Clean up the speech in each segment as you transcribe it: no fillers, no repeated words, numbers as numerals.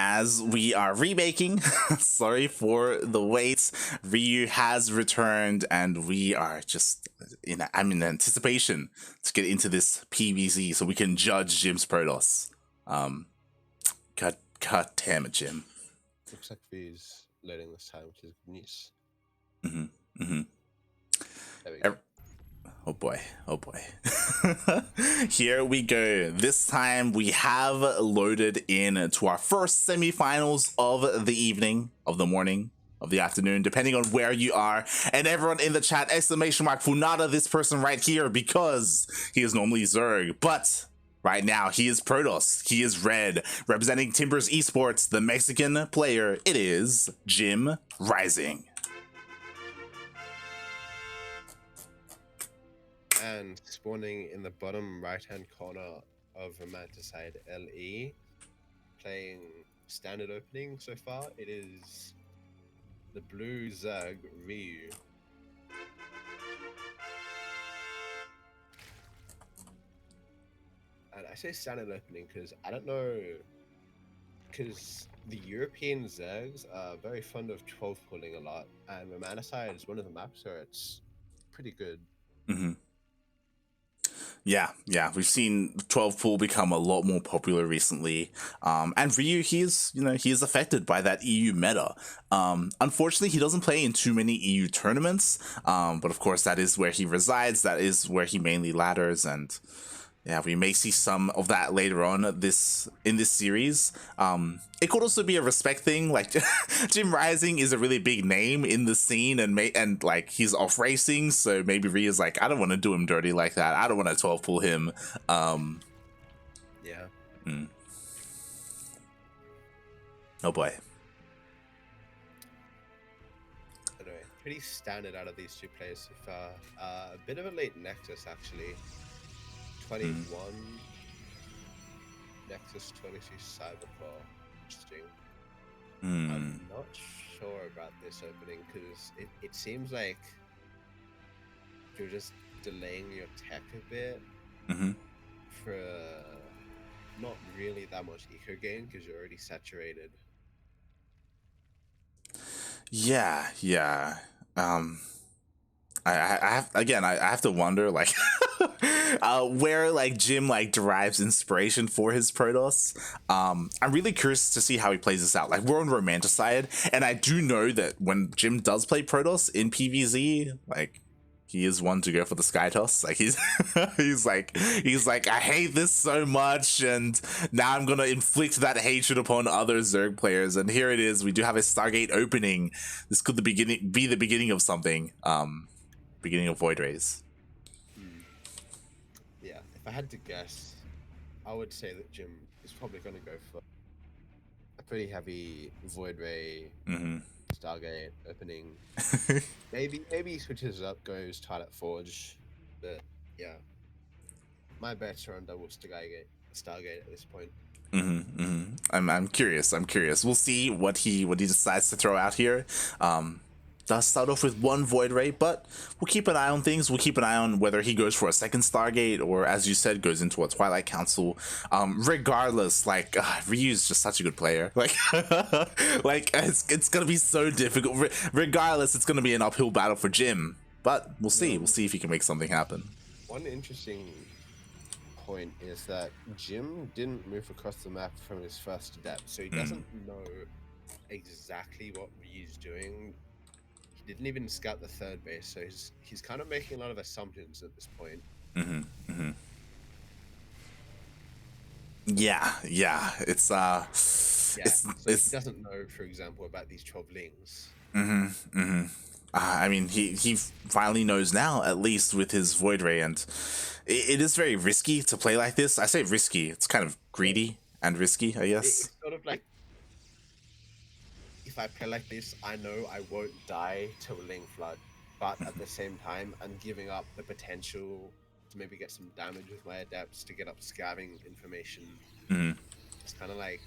as we are remaking. Sorry for the wait. Ryu has returned, and we are just I'm in anticipation to get into this PvZ so we can judge Jim's Protoss. God damn it, Jim. Looks like V's loading this time, which is good news. There we go. Oh boy. Here we go. This time we have loaded in to our first semifinals of the evening, of the morning, of the afternoon, depending on where you are. And everyone in the chat, exclamation mark Funada, this person right here, because he is normally Zerg. But right now he is Protoss. He is red. Representing Timbers Esports, the Mexican player, it is JimRising. And spawning in the bottom right-hand corner of Romanticide LE, playing standard opening so far, it is the blue Zerg Ryu. And I say standard opening because I don't know, because the European Zergs are very fond of 12 pulling a lot, and Romanticide is one of the maps where it's pretty good. Yeah, we've seen 12 pool become a lot more popular recently. And Ryu, he is affected by that EU meta. Unfortunately, he doesn't play in too many EU tournaments, but of course that is where he resides, that is where he mainly ladders, and yeah, we may see some of that later on in this series. It could also be a respect thing. Like JimRising is a really big name in the scene, and like he's off racing, so maybe Rya's like, I don't want to do him dirty like that. I don't want to 12 pull him. Yeah. Oh boy. Anyway, pretty standard out of these two players so far. A bit of a late Nexus actually. 21 Nexus 22 Cybercore. Interesting. I'm not sure about this opening because it seems like you're just delaying your tech a bit for not really that much eco gain because you're already saturated. Yeah. I have to wonder like where like Jim like derives inspiration for his Protoss. I'm really curious to see how he plays this out. Like we're on Romanticide, and I do know that when Jim does play Protoss in PvZ, like he is one to go for the sky toss. Like he's he's like I hate this so much, and now I'm gonna inflict that hatred upon other Zerg players. And here it is. We do have a Stargate opening. This could be the beginning of something. Beginning of Void Rays. Yeah, if I had to guess, I would say that Jim is probably going to go for a pretty heavy Void Ray Stargate opening. maybe he switches up, goes Twilight Forge, but yeah, my bets are on double Stargate at this point. I'm curious. We'll see what he decides to throw out here. Does start off with one Void Ray, but we'll keep an eye on things. We'll keep an eye on whether he goes for a second Stargate or, as you said, goes into a Twilight Council. Regardless, like Ryu's just such a good player. Like, like it's gonna be so difficult. Regardless, it's gonna be an uphill battle for Jim. But we'll see. We'll see if he can make something happen. One interesting point is that Jim didn't move across the map from his first depth, so he doesn't know exactly what Ryu's doing. He didn't even scout the third base, so he's kind of making a lot of assumptions at this point. Yeah. It's he doesn't know, for example, about these 12 lings. I mean, he finally knows now, at least with his Void Ray, and it is very risky to play like this. I say risky; it's kind of greedy and risky, I guess. It's sort of like, if I play like this, I know I won't die to a Ling Flood, but at the same time, I'm giving up the potential to maybe get some damage with my Adepts to get up scavving information. It's kind of like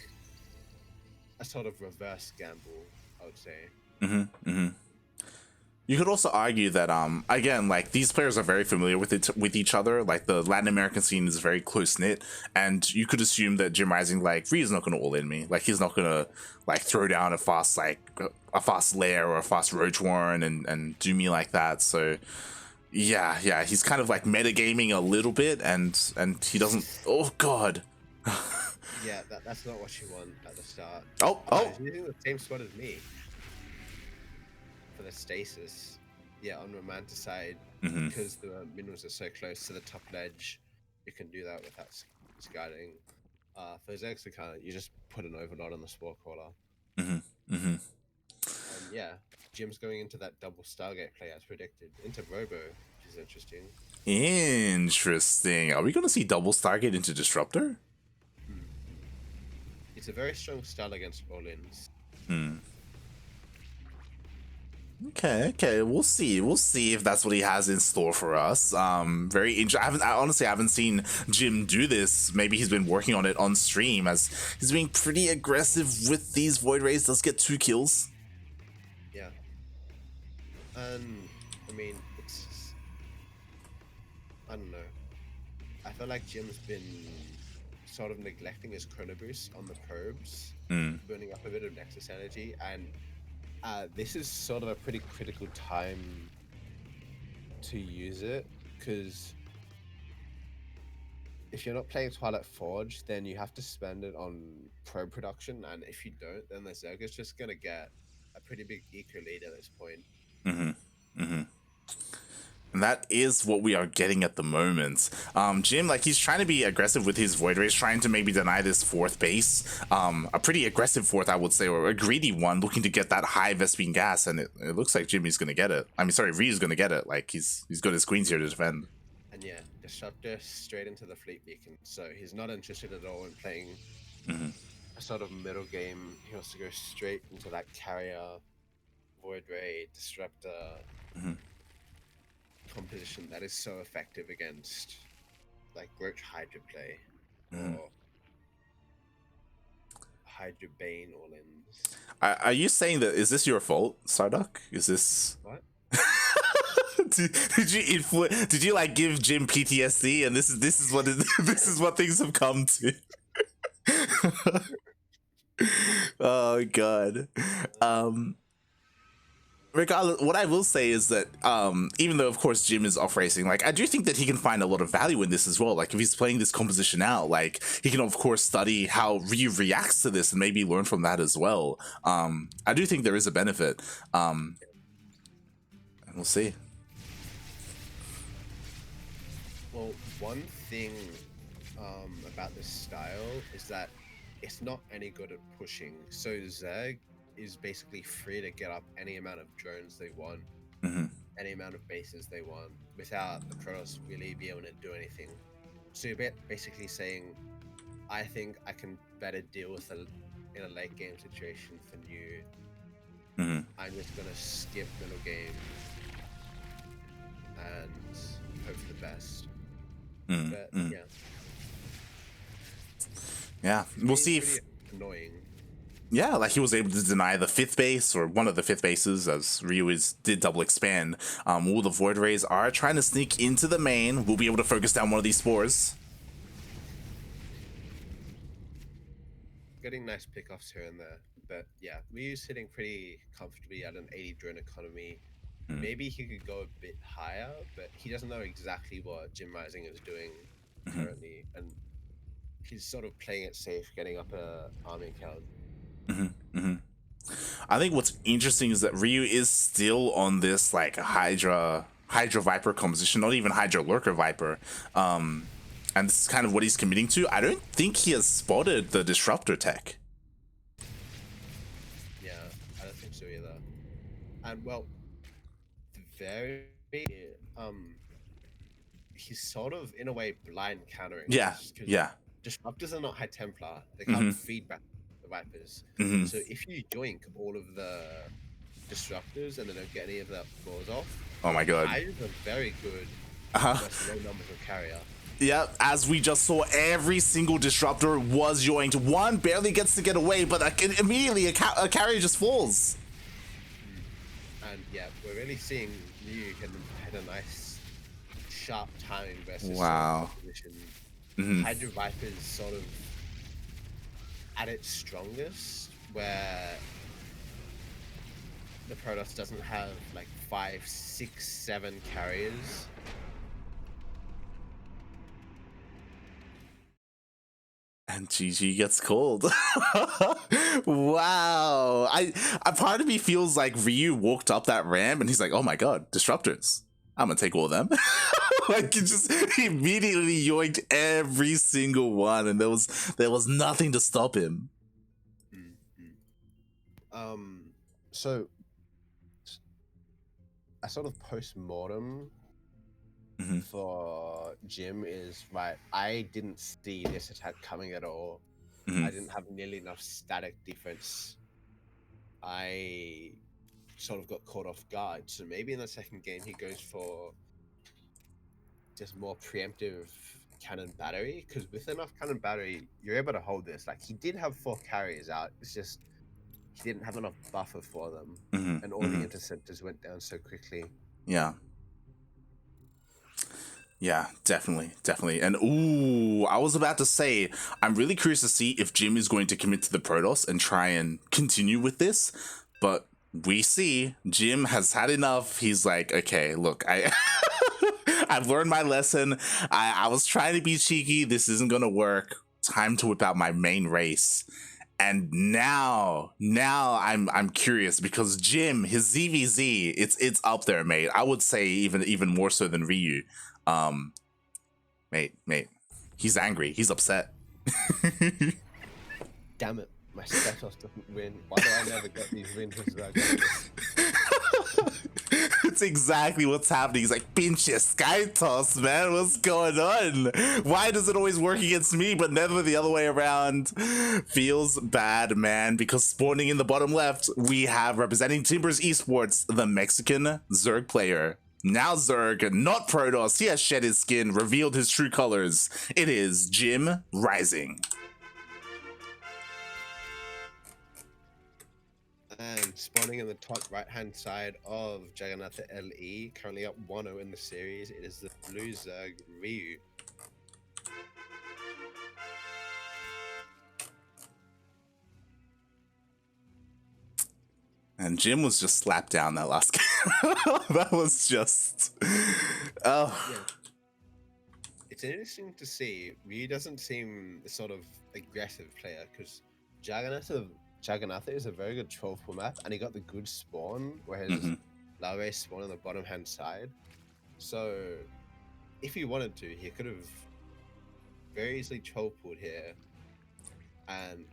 a sort of reverse gamble, I would say. You could also argue that again, like, these players are very familiar with each other. Like, the Latin American scene is very close knit, and you could assume that JimRising, like, Ryu's not gonna all in me. Like, he's not gonna like throw down a fast lair or a fast roach warren and do me like that. So yeah, he's kind of like metagaming a little bit, and he doesn't. Oh god. Yeah, that's not what you want at the start. Oh. He's using the same spot as me for the stasis. Yeah, on Romanticide, because the minerals are so close to the top ledge, you can do that without scouting. For Zexicana, you just put an overlord on the Spore Crawler. And yeah, Jim's going into that double Stargate play as predicted, into Robo, which is interesting. Interesting. Are we gonna see double Stargate into Disruptor? It's a very strong style against all-ins. Okay. We'll see if that's what he has in store for us. Very interesting. I honestly haven't seen Jim do this. Maybe he's been working on it on stream, as he's being pretty aggressive with these Void Rays. Does get 2 kills. Yeah. And I mean, it's, I don't know. I feel like Jim's been sort of neglecting his chrono boost on the probes, burning up a bit of Nexus energy, and this is sort of a pretty critical time to use it, because if you're not playing Twilight Forge, then you have to spend it on probe production, and if you don't, then the Zerga's just gonna get a pretty big eco lead at this point. And that is what we are getting at the moment. Jim, like, he's trying to be aggressive with his Void Rays, trying to maybe deny this 4th base. A pretty aggressive 4th, I would say, or a greedy one, looking to get that high Vespene gas, and it looks like Jimmy's gonna get it. I mean, sorry, Ryu's gonna get it. Like, he's got his queens here to defend. And yeah, Disruptor straight into the Fleet Beacon, so he's not interested at all in playing a sort of middle game. He wants to go straight into that carrier, Void Ray, Disruptor composition that is so effective against like Roach Hydra play or Hydra Bane all-ins. Are you saying that, is this your fault, StarDuck? Is this What? did you like give Jim PTSD, and this is what this is what things have come to? Oh god. Regardless, what I will say is that even though of course Jim is off racing, like, I do think that he can find a lot of value in this as well. Like, if he's playing this composition out, like, he can of course study how Ryu reacts to this and maybe learn from that as well. I do think there is a benefit. We'll see. Well, one thing about this style is that it's not any good at pushing. So Zerg is basically free to get up any amount of drones they want, any amount of bases they want, without the Protoss really be able to do anything. So you're basically saying, I think I can better deal with in a late game situation for new. I'm just gonna skip middle game and hope for the best. But yeah, we'll see if annoying. Yeah, like, he was able to deny the 5th base, or one of the 5th bases, as Ryu did double expand. All the Void Rays are trying to sneak into the main. We'll be able to focus down one of these spores. Getting nice pickoffs here and there, but yeah, Ryu's sitting pretty comfortably at an 80 drone economy. Maybe he could go a bit higher, but he doesn't know exactly what JimRising is doing currently, and he's sort of playing it safe, getting up a army count. I think what's interesting is that Ryu is still on this like Hydra Viper composition, not even Hydra Lurker Viper, and this is kind of what he's committing to. I don't think he has spotted the Disruptor tech. Yeah, I don't think so either. And well, he's sort of in a way blind countering. Yeah. Disruptors are not High Templar; they can't feed back the Vipers. So if you joink all of the Disruptors and they don't get any of their floors off, oh my god, Hydras are very good. Low numbers of carrier. Yeah, as we just saw, every single Disruptor was yoinked. One barely gets to get away, but immediately a carrier just falls. And yeah, we're really seeing Ryu had a nice sharp timing versus Wow. opposition. Mm-hmm. Hydra Viper's sort of at its strongest, where the Protoss doesn't have like 5, 6, 7 carriers. And GG gets called. Wow. A part of me feels like Ryu walked up that ramp and he's like, oh my god, disruptors. I'm gonna take all of them. Like he just immediately yoinked every single one, and there was nothing to stop him. So a sort of post-mortem Mm-hmm. for Jim is, right, I didn't see this attack coming at all. Mm-hmm. I didn't have nearly enough static defense. I sort of got caught off guard. So maybe in the second game he goes for just more preemptive cannon battery, because with enough cannon battery you're able to hold this. Like, he did have 4 carriers out, it's just he didn't have enough buffer for them. Mm-hmm. And all the interceptors went down so quickly. Yeah. Yeah, definitely. And ooh, I was about to say, I'm really curious to see if Jim is going to commit to the Protoss and try and continue with this. But we see Jim has had enough. He's like, okay, look, I've learned my lesson. I was trying to be cheeky. This isn't gonna work. Time to whip out my main race. And now I'm curious, because Jim, his ZvZ, it's up there, mate. I would say even more so than Ryu. Mate, he's angry. He's upset. Damn it, my Statos doesn't win. Why do I never get these wins? It's exactly what's happening. He's like, pinche sky toss, man. What's going on? Why does it always work against me, but never the other way around? Feels bad, man, because spawning in the bottom left, we have, representing Timbers Esports, the Mexican Zerg player. Now Zerg, not Protoss, he has shed his skin, revealed his true colors. It is JimRising. And spawning in the top right-hand side of Juggernaut LE, currently up 1-0 in the series, it is the blue Zerg Ryu. And Jim was just slapped down that last game. That was just... Oh. Yeah. It's interesting to see. Ryu doesn't seem the sort of aggressive player, because Juggernaut is a very good 12-pool map, and he got the good spawn, whereas Larve spawn on the bottom-hand side. So, if he wanted to, he could have very easily 12-pooled here, and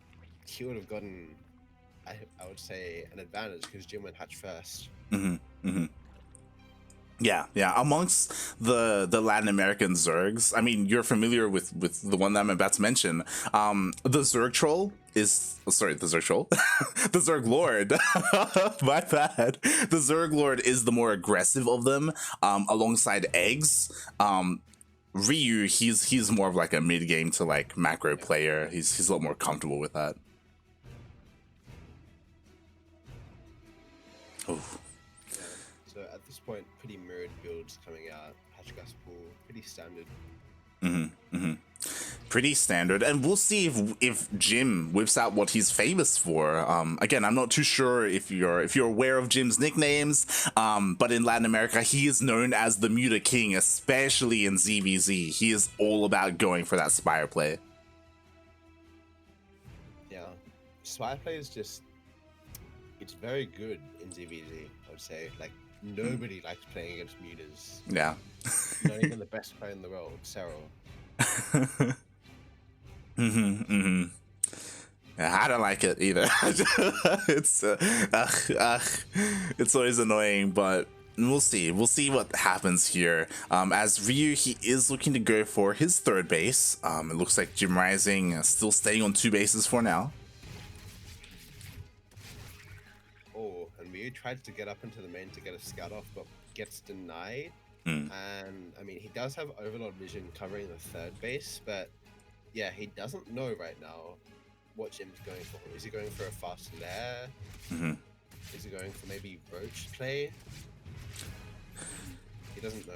he would have gotten, I would say, an advantage, because Jim went hatch first. Yeah. Amongst the Latin American Zergs, I mean, you're familiar with the one that I'm about to mention. The Zerg Troll is... Sorry, the Zerg Troll? The Zerg Lord. My bad. The Zerg Lord is the more aggressive of them, alongside Eggs. Ryu, he's more of like a mid-game to like macro player. He's a lot more comfortable with that. Oh. So at this point, pretty mirrored builds coming out. Hatchgas pool, pretty standard. Pretty standard, and we'll see if Jim whips out what he's famous for. Again, I'm not too sure if you're aware of Jim's nicknames, but in Latin America, he is known as the Muta King, especially in ZvZ. He is all about going for that Spire play. Yeah, Spire play is just... It's very good in ZvZ, I would say. Like, nobody likes playing against mutas. Yeah. Not even the best player in the world, Cyril. Yeah, I don't like it either. It's it's always annoying, but we'll see. We'll see what happens here. As Ryu, he is looking to go for his third base. It looks like JimRising still staying on 2 bases for now. Ryu tries to get up into the main to get a scout off, but gets denied. And I mean, he does have Overlord Vision covering the third base, but yeah, he doesn't know right now what Jim's going for. Is he going for a fast lair? Is he going for maybe Roach play? He doesn't know.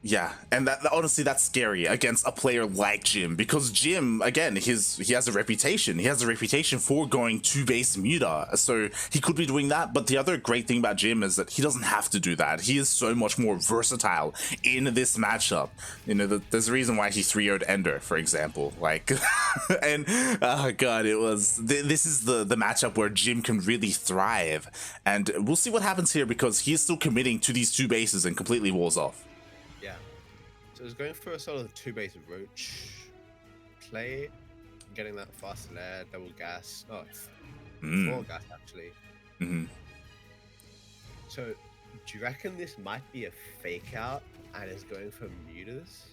Yeah, and that honestly, that's scary against a player like Jim, because Jim, again, he has a reputation. He has a reputation for going to base muta, so he could be doing that. But the other great thing about Jim is that he doesn't have to do that. He is so much more versatile in this matchup. You know, there's a reason why he 3-0'd Ender, for example. Like, and oh god, it was this is the matchup where Jim can really thrive, and we'll see what happens here because he is still committing to these 2 bases and completely walls off. Yeah. So he's going for a sort of 2-base Roach play, getting that fast lair, double gas. Oh, 4 gas actually. So, do you reckon this might be a fake out and is going for mutas?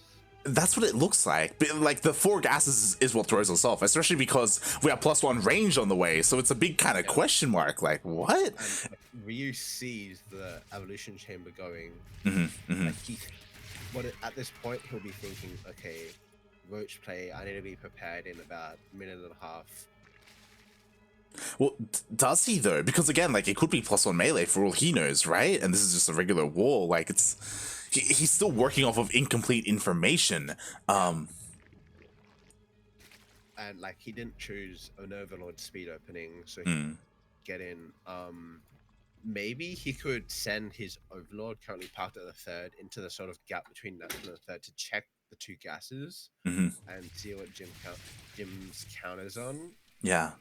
That's what it looks like. But, like, the 4 gases is what throws us off, especially because we have +1 range on the way. So it's a big kind of question mark. Like, what? And Ryu sees the evolution chamber going. Like at this point, he'll be thinking, okay, Roach play, I need to be prepared in about a minute and a half. Well, does he though? Because again, like, it could be +1 melee for all he knows, right? And this is just a regular wall. Like, he's still working off of incomplete information. And like, he didn't choose an Overlord speed opening, so he could get in. Maybe he could send his Overlord, currently parked at the 3rd, into the sort of gap between that and the 3rd to check the 2 gases and see what Jim's counters on. Yeah.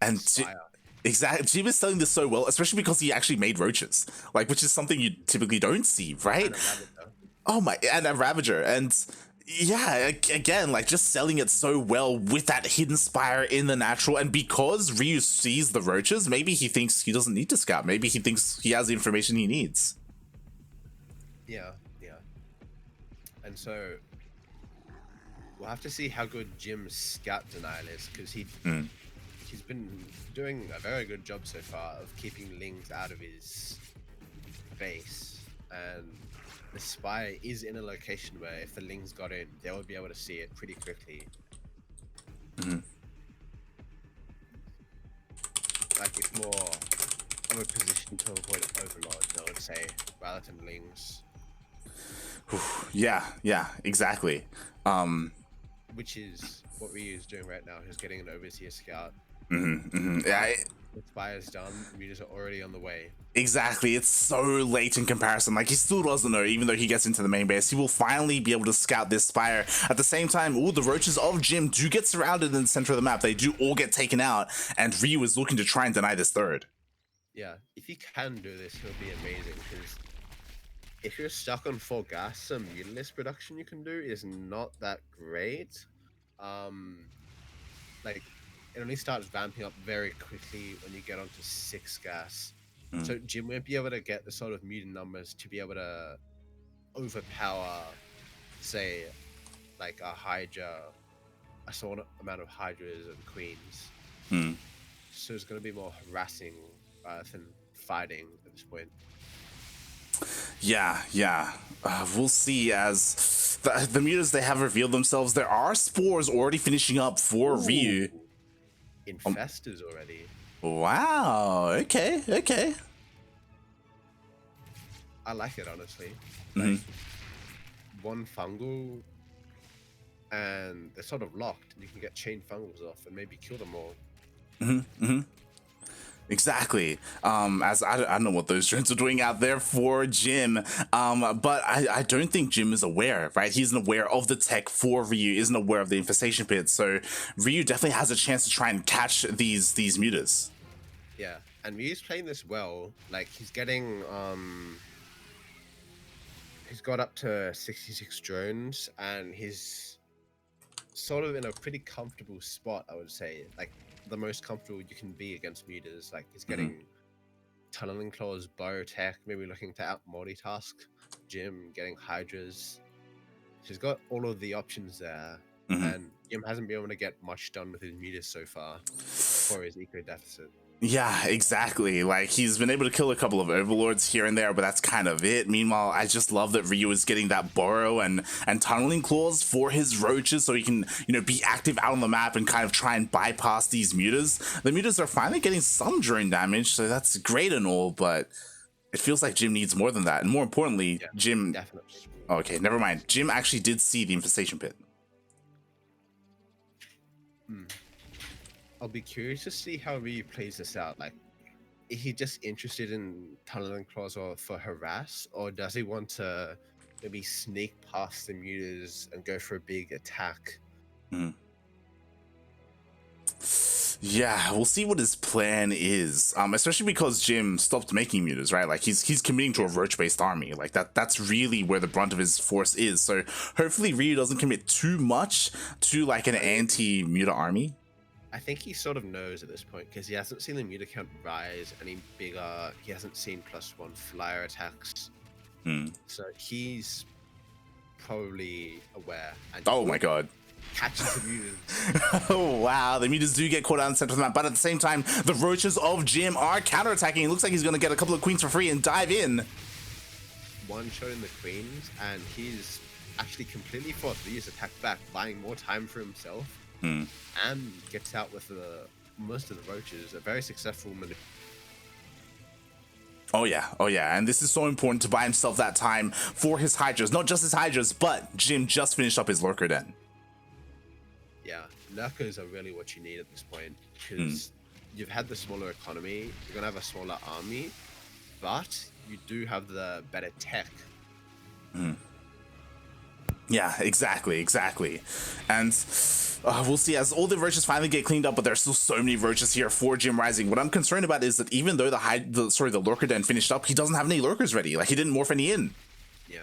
And exactly, Jim is selling this so well, especially because he actually made roaches, like, which is something you typically don't see, right? Oh my, and a Ravager, and yeah, again, like, just selling it so well with that hidden spire in the natural, and because Ryu sees the roaches, maybe he thinks he doesn't need to scout. Maybe he thinks he has the information he needs. Yeah. And so we'll have to see how good Jim's scout denial is, because he's been doing a very good job so far of keeping Lings out of his base, and the spire is in a location where if the Lings got in, they would be able to see it pretty quickly. Like, it's more of a position to avoid Overlord, I would say, rather than Lings. Yeah, exactly. Which is what Ryu is doing right now. He's getting an overseer scout. Yeah, the spire's done. Mutas are already on the way. Exactly, it's so late in comparison. Like, he still doesn't know, even though he gets into the main base. He will finally be able to scout this spire. At the same time, the roaches of Jim do get surrounded in the center of the map. They do all get taken out, and Ryu is looking to try and deny this 3rd. Yeah, if he can do this, he'll be amazing, because if you're stuck on 4 gas, some mutalist production you can do is not that great. Like, it only starts vamping up very quickly when you get onto 6 gas. So Jim won't be able to get the sort of mutant numbers to be able to overpower, say, like a Hydra, a sort of amount of Hydras and Queens. So it's going to be more harassing rather than fighting at this point. Yeah. We'll see as the mutas, they have revealed themselves. There are spores already finishing up for Ryu. Infestors already. Wow. Okay. I like it, honestly. Like, 1 fungal, and they're sort of locked, and you can get chain fungals off and maybe kill them all. Exactly. As I don't know what those drones are doing out there for Jim, but I don't think Jim is aware, right? He isn't aware of the tech for Ryu, isn't aware of the infestation pit, so Ryu definitely has a chance to try and catch these mutas. Yeah, and Ryu's playing this well. Like, he's getting he's got up to 66 drones, and he's sort of in a pretty comfortable spot, I would say. Like, the most comfortable you can be against mutas. Like, he's getting tunneling claws, biotech, maybe looking to out multitask Jim, getting hydras. He's got all of the options there, and Jim hasn't been able to get much done with his mutas so far. for his eco deficit. Yeah, exactly. Like, he's been able to kill a couple of overlords here and there, but that's kind of it. Meanwhile, I just love that Ryu is getting that burrow and tunneling claws for his roaches so he can, be active out on the map and kind of try and bypass these mutas. The mutas are finally getting some drone damage, so that's great and all, but it feels like Jim needs more than that. And more importantly, Yeah, Jim... definitely. Okay, never mind. Jim actually did see the infestation pit. I'll be curious to see how Ryu plays this out. Like, is he just interested in tunneling claws or for harass, or does he want to maybe sneak past the mutas and go for a big attack? Yeah, we'll see what his plan is. Especially because Jim stopped making mutas, right? Like, he's committing to a roach-based army. Like, that's really where the brunt of his force is. So hopefully Ryu doesn't commit too much to like an anti-muta army. I think he sort of knows at this point because he hasn't seen the muta count rise any bigger. He hasn't seen +1 flyer attacks. So he's probably aware. And oh my god. Catches the mutas. Oh wow, the mutas do get caught out in the center of the map, but at the same time, the roaches of Jim are counterattacking. It looks like he's going to get a couple of queens for free and dive in. One shot in the queens, and he's actually completely forced Ryu's attack back, buying more time for himself. And gets out with most of the roaches. A very successful maneuver. Oh yeah, and this is so important to buy himself that time for his Hydras. Not just his Hydras, but Jim just finished up his Lurker Den. Yeah, Lurkers are really what you need at this point, because you've had the smaller economy, you're going to have a smaller army, but you do have the better tech. Yeah, exactly. And we'll see as all the roaches finally get cleaned up, but there's still so many roaches here for JimRising. What I'm concerned about is that even though the Lurker Den finished up, he doesn't have any Lurkers ready. Like, he didn't morph any in. Yeah.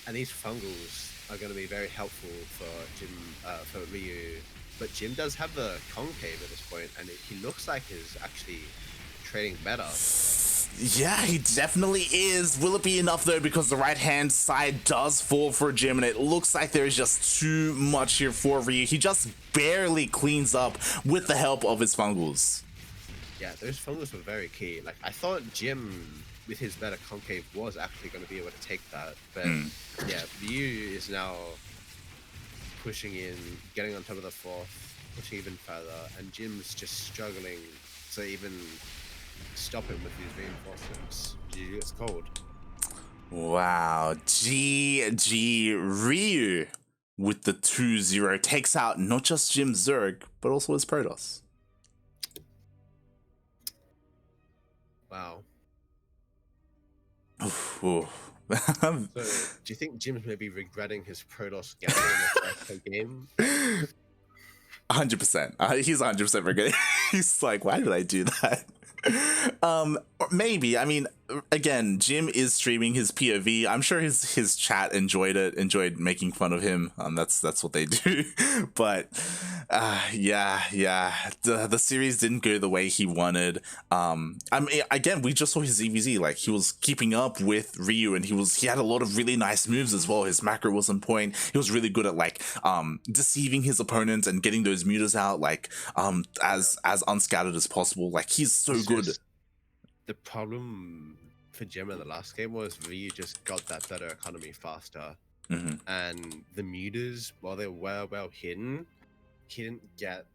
And these fungals are going to be very helpful for Ryu. But Jim does have the concave at this point, and he looks like he's actually trading better. Yeah, he definitely is. Will it be enough though? Because the right-hand side does fall for Jim, and it looks like there's just too much here for Ryu. He just barely cleans up with the help of his fungals. Yeah, those fungals were very key. Like, I thought Jim, with his better concave, was actually going to be able to take that. But yeah, Ryu is now pushing in, getting on top of the fourth, pushing even further, and Jim's just struggling to even stop him with these reinforcements. It's cold. Wow, GG Ryu with the 2-0 takes out not just Jim Zerg, but also his Protoss. Wow. Ooh. So, do you think Jim's maybe regretting his Protoss gambling in the first game? 100%. He's 100% regretting. He's like, why did I do that? Maybe. I mean, again, Jim is streaming his POV. I'm sure his chat enjoyed making fun of him. That's what they do. But yeah, the series didn't go the way he wanted. I mean, again, we just saw his RvZ. Like, he was keeping up with Ryu, and he had a lot of really nice moves as well. His macro was on point. He was really good at like deceiving his opponents and getting those mutas out like as unscattered as possible. Like, he's so good. The problem for Jim in the last game was Ryu just got that better economy faster. And the mutas, while they were well hidden, he didn't get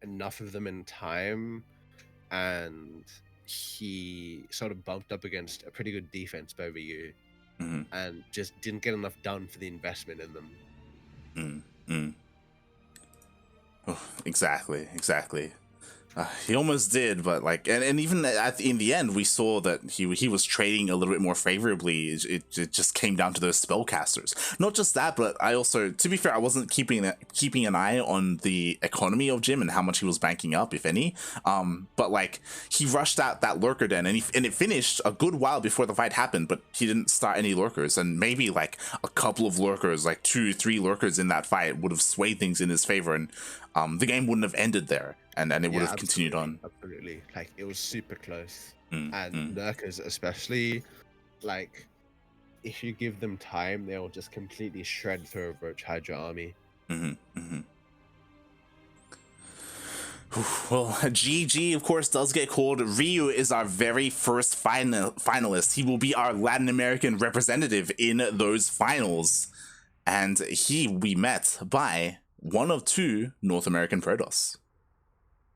enough of them in time, and he sort of bumped up against a pretty good defense by Ryu, and just didn't get enough done for the investment in them. Oh, exactly. He almost did, but like, and even in the end, we saw that he was trading a little bit more favorably. It just came down to those spellcasters. Not just that, but I also, to be fair, I wasn't keeping an eye on the economy of Jim and how much he was banking up, if any. But like, he rushed out that Lurker Den, and it finished a good while before the fight happened, but he didn't start any Lurkers, and maybe like a couple of Lurkers, like 2-3 Lurkers in that fight would have swayed things in his favor, and the game wouldn't have ended there. And it would have continued on. Absolutely. Like, it was super close. And Lurkers especially, like, if you give them time, they'll just completely shred through a Roach Hydra army. Well, GG, of course, does get called. Ryu is our very first finalist. He will be our Latin American representative in those finals. And he will be met by one of two North American Protoss.